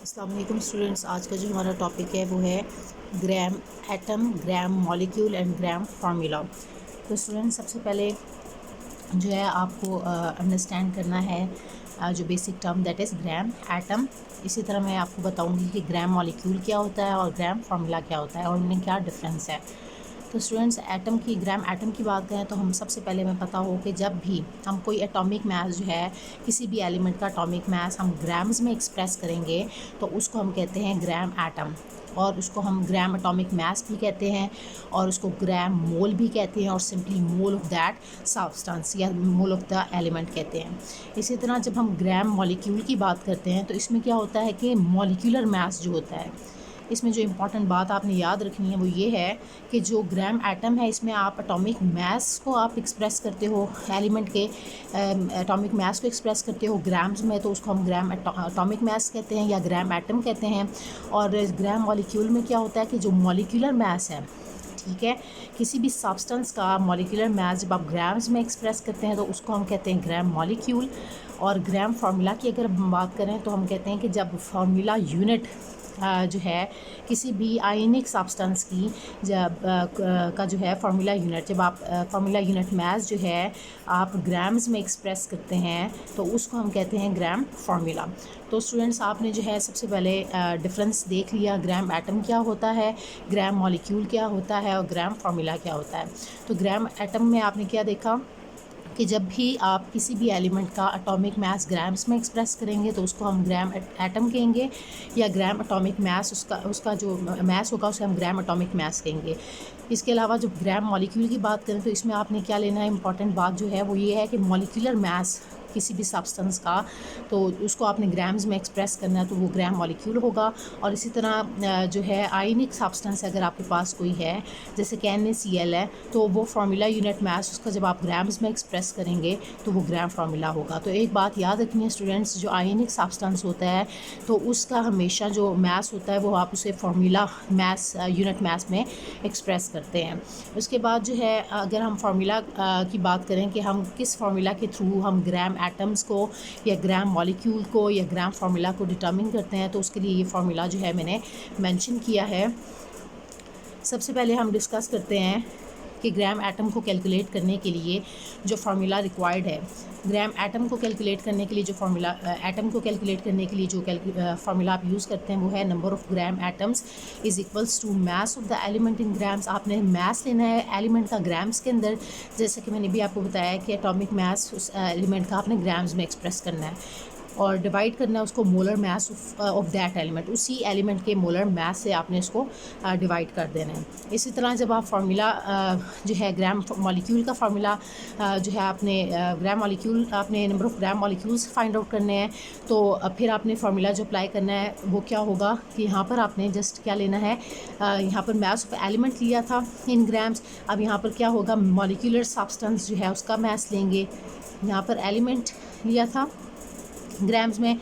अस्सलाम वालेकुम स्टूडेंट्स। आज का जो हमारा टॉपिक है वो है gram atom, gram molecule and gram formula. तो स्टूडेंट्स सबसे पहले जो है आपको अंडरस्टैंड करना है जो basic term that is gram atom. इसी तरह मैं आपको बताऊंगी कि ग्राम मॉलिक्यूल क्या होता है और ग्राम फार्मूला क्या होता है और उनमें क्या डिफरेंस है। तो स्टूडेंट्स ग्राम एटम की बात करें तो हम सबसे पहले हमें पता हो कि जब भी हम कोई एटॉमिक मास जो है किसी भी एलिमेंट का एटॉमिक मास हम ग्राम्स में एक्सप्रेस करेंगे तो उसको हम कहते हैं ग्राम एटम, और उसको हम ग्राम एटॉमिक मास भी कहते हैं और उसको ग्राम मोल भी कहते हैं और simply mole of that substance या मोल ऑफ द एलिमेंट कहते हैं। इसी तरह जब हम ग्राम मॉलिक्यूल की बात करते हैं तो इसमें क्या होता है कि मॉलिक्यूलर मास जो होता है, इसमें जो इम्पॉर्टेंट बात आपने याद रखनी है वो ये है कि जो ग्राम एटम है इसमें आप एटॉमिक मास को आप एक्सप्रेस करते हो, एलिमेंट के एटॉमिक मास को एक्सप्रेस करते हो ग्राम्स में, तो उसको हम ग्राम एटॉमिक मास कहते हैं या ग्राम एटम कहते हैं। और ग्राम मॉलिक्यूल में क्या होता है कि जो मॉलिक्यूलर मास है, ठीक है, किसी भी सब्सटेंस का मॉलिक्यूलर मास जब आप ग्राम्स में एक्सप्रेस करते हैं तो उसको हम कहते हैं ग्राम मॉलिक्यूल। और ग्राम फार्मूला की अगर हम बात करें तो हम कहते हैं कि जब फार्मूला यूनिट जो है किसी भी आयनिक सब्सटेंस की जब का जो है फार्मूला यूनिट, जब आप फार्मूला यूनिट मास जो है आप ग्राम्स में एक्सप्रेस करते हैं तो उसको हम कहते हैं ग्राम फार्मूला। तो स्टूडेंट्स आपने जो है सबसे पहले डिफरेंस देख लिया, ग्राम एटम क्या होता है, ग्राम मॉलिक्यूल क्या होता है और ग्राम फार्मूला क्या होता है। तो ग्राम एटम में आपने क्या देखा कि जब भी आप किसी भी एलिमेंट का एटॉमिक मास ग्राम्स में एक्सप्रेस करेंगे तो उसको हम ग्राम एटम कहेंगे, या ग्राम एटॉमिक मास उसका जो मास होगा उसे हम ग्राम एटॉमिक मास कहेंगे। इसके अलावा जब ग्राम मॉलिक्यूल की बात करें तो इसमें आपने क्या लेना है, इंपॉर्टेंट बात जो है वो ये है कि मॉलिक्यूलर मास किसी भी सब्सटेंस का तो उसको आपने ग्राम्स में एक्सप्रेस करना है तो वो ग्राम मॉलिक्यूल होगा। और इसी तरह जो है आयनिक सब्सटेंस अगर आपके पास कोई है जैसे कि NaCl है तो वो फार्मूला यूनिट मास उसका जब आप ग्राम्स में एक्सप्रेस करेंगे तो वो ग्राम फार्मूला होगा। तो एक बात याद रखनी है स्टूडेंट्स, जो आयनिक सब्सटेंस होता है तो उसका हमेशा जो मास होता है वो आप उसे फार्मूला मास यूनिट मास में एक्सप्रेस करते हैं। उसके बाद जो है अगर हम फार्मूला की बात करें कि हम किस फार्मूला के थ्रू हम ग्राम एटम्स को या ग्राम मॉलिक्यूल को या ग्राम फार्मूला को डिटर्मिन करते हैं, तो उसके लिए ये फार्मूला जो है मैंने मेंशन किया है। सबसे पहले हम डिस्कस करते हैं कि ग्राम एटम को कैलकुलेट करने के लिए जो फार्मूला रिक्वायर्ड है। ग्राम एटम को कैलकुलेट करने के लिए जो फार्मूला एटम को कैलकुलेट करने के लिए जो फार्मूला आप यूज़ करते हैं वो है number of gram atoms is equals to mass of the element in grams. आपने मास लेना है एलिमेंट का ग्राम्स के अंदर, जैसे कि मैंने भी आपको बताया कि एटॉमिक मास उस एलिमेंट का आपने ग्राम्स में एक्सप्रेस करना है और डिवाइड करना है उसको molar mass of that element, उसी एलिमेंट के मोलर मास से आपने इसको डिवाइड कर देना है। इसी तरह जब आप फार्मूला जो है ग्राम मॉलिक्यूल का फार्मूला जो है आपने ग्राम मॉलिक्यूल आपने number of gram molecules find out करने हैं तो फिर आपने फार्मूला जो अप्लाई करना है वो क्या होगा कि यहाँ पर आपने जस्ट क्या लेना है, यहाँ पर मास ऑफ एलिमेंट लिया था इन ग्राम्स, अब यहाँ पर क्या होगा मॉलिक्यूलर सब्सटेंस जो है उसका मास लेंगे। यहाँ पर एलिमेंट लिया था ग्राम्स में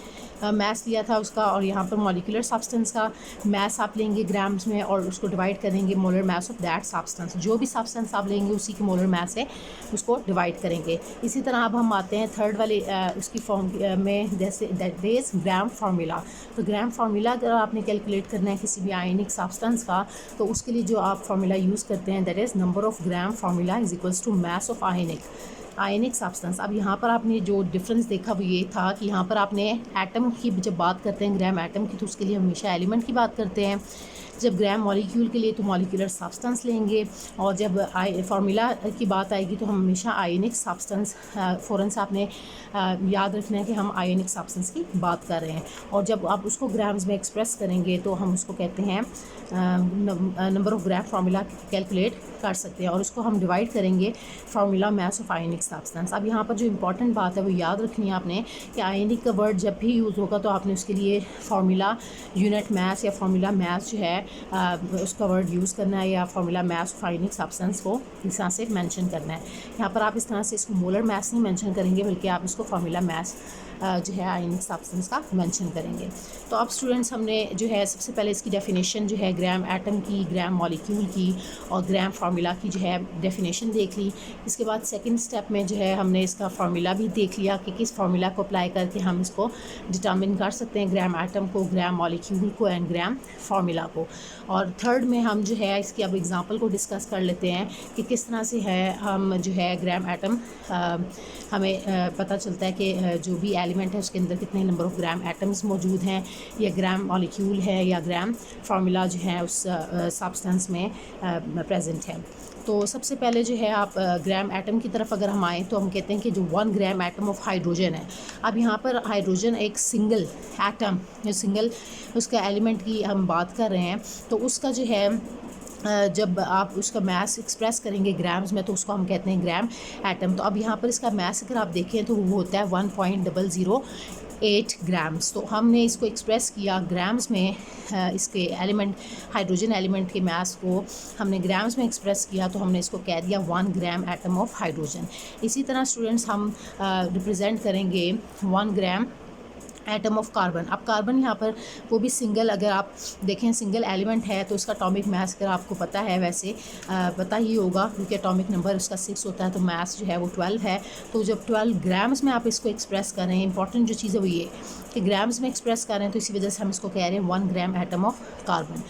मास लिया था उसका, और यहाँ पर मॉलिक्यूलर सब्सटेंस का मास आप लेंगे ग्राम्स में और उसको डिवाइड करेंगे molar mass of that substance. जो भी सब्सटेंस आप लेंगे उसी के मोलर मास से उसको डिवाइड करेंगे। इसी तरह अब हम आते हैं थर्ड वाले उसकी फॉर्म में, जैसे दैट इज़ ग्राम फार्मूला। तो ग्राम फार्मूला अगर आपने कैलकुलेट करना है किसी भी आयनिक सब्सटेंस का तो उसके लिए जो आप फार्मूला यूज़ करते हैं that is number of gram formula is equals to mass of ionic substance. अब यहाँ पर आपने जो डिफरेंस देखा वो ये था कि यहाँ पर आपने एटम की जब बात करते हैं ग्राम एटम की तो उसके लिए हमेशा एलिमेंट की बात करते हैं, जब ग्राम मॉलिक्यूल के लिए तो मॉलिक्यूलर सब्सटेंस लेंगे, और जब फार्मूला की बात आएगी तो हम हमेशा आयनिक सब्सटेंस फ़ौरन से आपने याद रखना है कि हम आयनिक सब्सटेंस की बात कर रहे हैं। और जब आप उसको ग्राम्स में एक्सप्रेस करेंगे तो हम उसको कहते हैं number of gram formula calculate कर सकते हैं और उसको हम डिवाइड करेंगे formula mass of ionic substance. अब यहाँ पर जो इंपॉर्टेंट बात है वो याद रखनी है आपने कि आयनिक का वर्ड जब भी यूज़ होगा तो आपने उसके लिए फार्मूला यूनिट मास या फार्मूला मास जो है उसका वर्ड यूज़ करना है, या formula mass of ionic substance को इस तरह से मेंशन करना है। यहाँ पर आप इस तरह से इसको मोलर मास नहीं मेंशन करेंगे बल्कि आप इसको फार्मूला मास जो है आयनिक सब्सटेंस का मेंशन करेंगे। तो अब स्टूडेंट्स हमने जो है सबसे पहले इसकी डेफिनेशन जो है ग्राम एटम की, ग्राम मॉलिक्यूल की और ग्राम फार्मूला की जो है डेफिनेशन देख ली। इसके बाद सेकंड स्टेप में जो है हमने इसका फार्मूला भी देख लिया कि किस फार्मूला को अप्लाई करके हम इसको डिटर्मिन कर सकते हैं ग्राम एटम को, ग्राम मॉलिक्यूल को एंड ग्राम फार्मूला को। और थर्ड में हम जो है इसकी अब एग्जांपल को डिस्कस कर लेते हैं कि किस तरह से है हम जो है ग्राम एटम हमें पता चलता है कि जो भी एलिमेंट है उसके अंदर कितने नंबर ऑफ़ ग्राम एटम्स मौजूद हैं, या ग्राम मॉलिक्यूल है या ग्राम फार्मूला जो है उस सब्सटेंस में प्रेजेंट है। तो सबसे पहले जो है आप ग्राम एटम की तरफ अगर हम आएँ तो हम कहते हैं कि जो 1 ग्राम एटम ऑफ हाइड्रोजन है। अब यहाँ पर हाइड्रोजन एक सिंगल एटम, जो सिंगल उसका एलिमेंट की हम बात कर रहे हैं, तो उसका जो है जब आप उसका मास एक्सप्रेस करेंगे ग्राम्स में तो उसको हम कहते हैं ग्राम एटम। तो अब यहाँ पर इसका मास अगर आप देखें तो वो होता है 1.008 ग्राम्स। तो हमने इसको एक्सप्रेस किया ग्राम्स में, इसके एलिमेंट हाइड्रोजन एलिमेंट के मास को हमने ग्राम्स में एक्सप्रेस किया, तो हमने इसको कह दिया 1 ग्राम एटम ऑफ हाइड्रोजन। इसी तरह स्टूडेंट्स हम रिप्रेजेंट करेंगे 1 ग्राम एटम ऑफ कार्बन। अब कार्बन यहाँ पर वो भी सिंगल, अगर आप देखें सिंगल एलिमेंट है तो उसका एटॉमिक मास अगर आपको पता है, वैसे पता ही होगा क्योंकि एटॉमिक नंबर उसका 6 होता है, तो मास जो है वो 12 है। तो जब 12 ग्राम्स में आप इसको एक्सप्रेस कर रहे हैं, इंपॉर्टेंट जो चीज़ है वो ये कि ग्राम्स में एक्सप्रेस कर रहे हैं, तो इसी वजह से हम इसको कह रहे हैं 1 ग्राम एटम ऑफ कार्बन।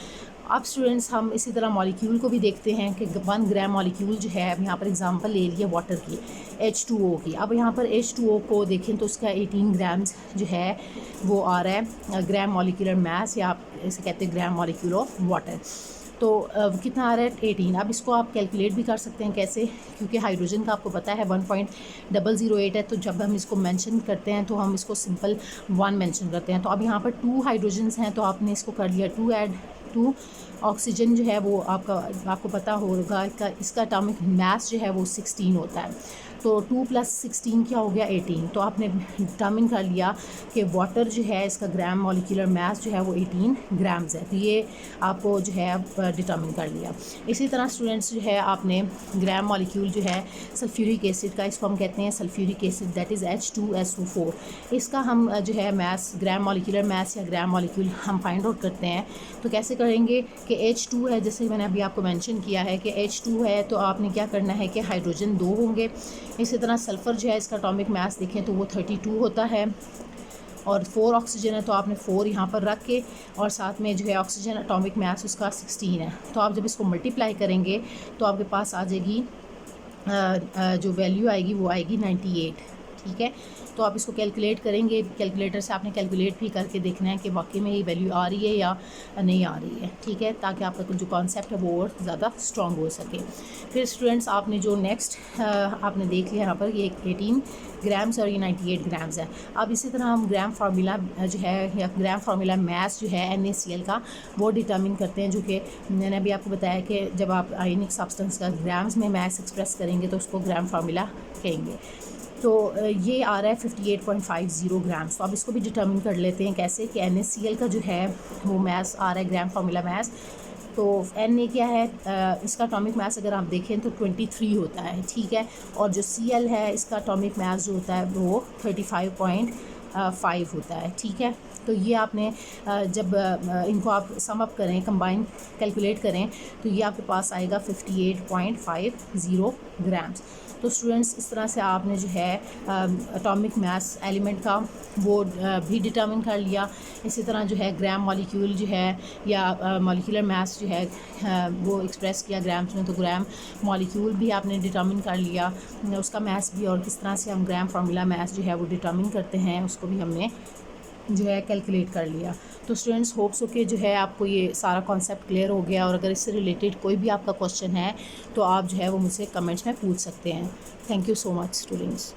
अब स्टूडेंट्स हम इसी तरह मॉलिक्यूल को भी देखते हैं कि 1 ग्राम मॉलिक्यूल जो है, अब यहाँ पर एग्जांपल ले लिए वाटर की, H2O की। अब यहाँ पर H2O को देखें तो उसका 18 ग्राम्स जो है वो आ रहा है ग्राम मॉलिक्यूलर मास, या आप इसे कहते हैं ग्राम मॉलिक्यूल ऑफ वाटर। तो कितना आ रहा है 18। अब इसको आप कैलकुलेट भी कर सकते हैं, कैसे, क्योंकि हाइड्रोजन का आपको पता है 1.008 है, तो जब हम इसको मेंशन करते हैं तो हम इसको सिंपल 1 मेंशन करते हैं। तो अब यहाँ पर 2 हाइड्रोजन्स हैं, तो आपने इसको कर लिया 2 ऐड 2। ऑक्सीजन जो है वो आपको पता होगा इसका एटॉमिक मास जो है वो 16 होता है, तो 2 + 16 क्या हो गया 18। तो आपने डिटर्मिन कर लिया कि वाटर जो है इसका ग्राम मॉलिक्यूलर मास जो है वो 18 ग्राम्स है। तो ये आपको जो है डिटर्मिन कर लिया। इसी तरह स्टूडेंट्स जो है आपने ग्राम मॉलिक्यूल जो है सल्फ्यूरिक एसिड का, इसको हम कहते हैं sulphuric acid, that is H2SO4। इसका हम जो है मास, ग्राम मॉलिक्यूलर मास या ग्राम मॉलिक्यूल हम फाइंड आउट करते हैं। तो कैसे करेंगे कि H2 है, जैसे मैंने अभी आपको मेंशन किया है कि H2 है, तो आपने क्या करना है कि हाइड्रोजन 2 होंगे। इसी तरह सल्फ़र जो है इसका एटॉमिक मास देखें तो वो 32 होता है, और 4 ऑक्सीजन है तो आपने 4 यहाँ पर रख के, और साथ में जो है ऑक्सीजन एटॉमिक मास उसका 16 है। तो आप जब इसको मल्टीप्लाई करेंगे तो आपके पास आ जाएगी जो वैल्यू आएगी वो आएगी 98। ठीक है, तो आप इसको कैलकुलेट करेंगे, कैलकुलेटर से आपने कैलकुलेट भी करके देखना है कि वाकई में ये वैल्यू आ रही है या नहीं आ रही है। ठीक है, ताकि आपका जो कॉन्सेप्ट है वो और ज़्यादा स्ट्रॉन्ग हो सके। फिर स्टूडेंट्स आपने जो नेक्स्ट आपने देख लिया यहाँ पर ये 18 ग्राम्स और ये 98 ग्राम्स है। अब इसी तरह हम ग्राम फार्मूला जो है या ग्राम फार्मूला मास जो है NaCl का वो डिटर्मिन करते हैं, जो कि मैंने अभी आपको बताया कि जब आप आयनिक सब्सटेंस का ग्राम्स में मास एक्सप्रेस करेंगे तो उसको ग्राम फार्मूला कहेंगे। तो ये आ रहा है 58.50 ग्राम्स। तो अब इसको भी डिटर्मिन कर लेते हैं कैसे कि NaCl का जो है वो मास आ रहा है ग्राम फार्मूला मास। तो Na क्या है, इसका एटॉमिक मास अगर आप देखें तो 23 होता है। ठीक है, और जो Cl है इसका एटॉमिक मास जो होता है वो 35.5 होता है। ठीक है, तो ये आपने जब इनको आप सम अप करें, कंबाइन कैलकुलेट करें, तो ये आपके पास आएगा 58.50 ग्राम्स। तो स्टूडेंट्स इस तरह से आपने जो है एटॉमिक मास एलिमेंट का वो भी डिटर्मिन कर लिया। इसी तरह जो है ग्राम मॉलिक्यूल जो है या मॉलिक्यूलर मास जो है वो एक्सप्रेस किया ग्राम्स में, तो ग्राम मॉलिक्यूल भी आपने डिटर्मिन कर लिया, उसका मास भी, और किस तरह से हम ग्राम फार्मूला मास जो है वो डिटर्मिन करते हैं उसको भी हमने जो है कैलकुलेट कर लिया। तो स्टूडेंट्स होप्स हो के जो है आपको ये सारा कॉन्सेप्ट क्लियर हो गया, और अगर इससे रिलेटेड कोई भी आपका क्वेश्चन है तो आप जो है वो मुझसे कमेंट्स में पूछ सकते हैं। Thank you so much students.